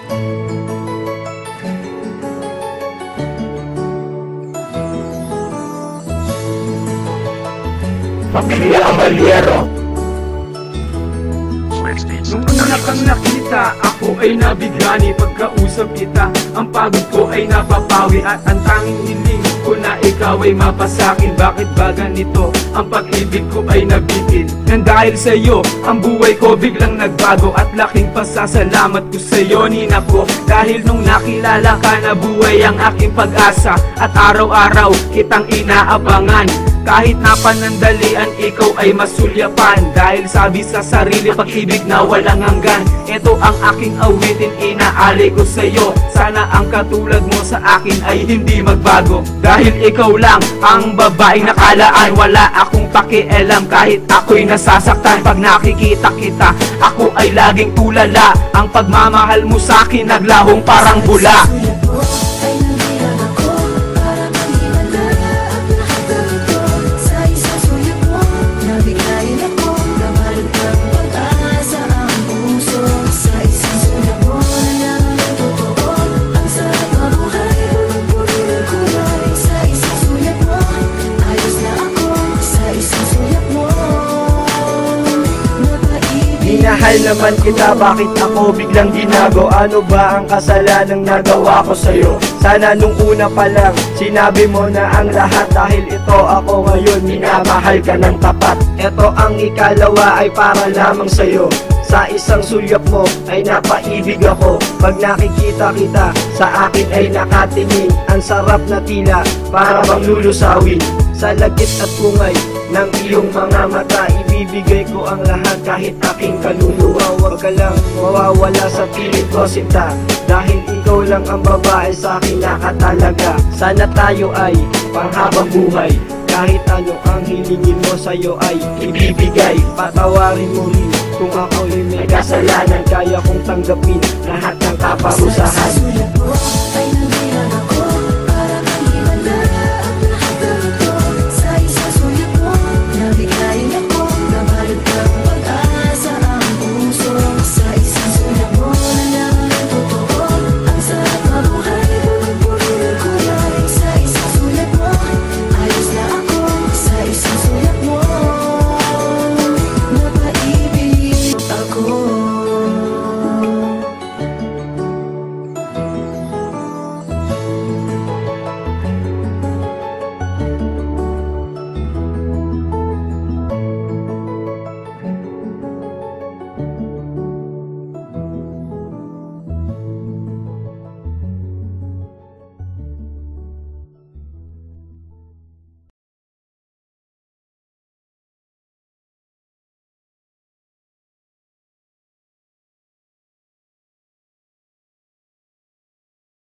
Pamilya Abaliero. Nung una kang nakita, ako ay nabigani. Pagkausap kita, ang pagod ko ay napapawi. At ang tanging hiling ko na ikaw ay mapasakin. Bakit ba ganito? Ang pag-ibig ko ay nabitin. Nang dahil sa'yo, ang buhay ko biglang nagbago. At laking pasasalamat ko sa'yo, Nina ko. Dahil nung nakilala ka na buhay ang aking pag-asa. At araw-araw kitang inaabangan. Kahit na panandalian, ikaw ay masulyapan. Dahil sabi sa sarili, pag-ibig na walang hanggan. Ito ang aking awitin, inaali ko sa'yo. Sana ang katulad mo sa akin ay hindi magbago. Dahil ikaw lang ang babaeng nakalaan. Wala akong pakialam kahit ako'y nasasaktan. Pag nakikita kita, ako ay laging tulala. Ang pagmamahal mo sa'kin naglahong parang bula. Minahal naman kita, bakit ako biglang ginago? Ano ba ang kasalanang nagawa ko sa'yo? Sana nung una pa lang, sinabi mo na ang lahat. Dahil ito ako ngayon, minamahal ka ng tapat. Ito ang ikalawa ay para lamang sa'yo. Sa isang sulyap mo ay napaibig ako. Pag nakikita kita, sa akin ay nakatingin. Ang sarap na tila, para bang lulusawin. Sa lagit at bungay ng iyong mga mata, ibibigay ko ang lahat kahit aking kaluluwa. Huwag ka lang mawawala sa piling ko, sinta. Dahil ikaw lang ang babae sa akin nakatalaga. Sana tayo ay panghabang buhay. Kahit ano ang hilingin mo sa'yo ay ibibigay. Patawarin mo rin kung ako'y may kasalanan. Kaya kong tanggapin lahat ng kaparusahan.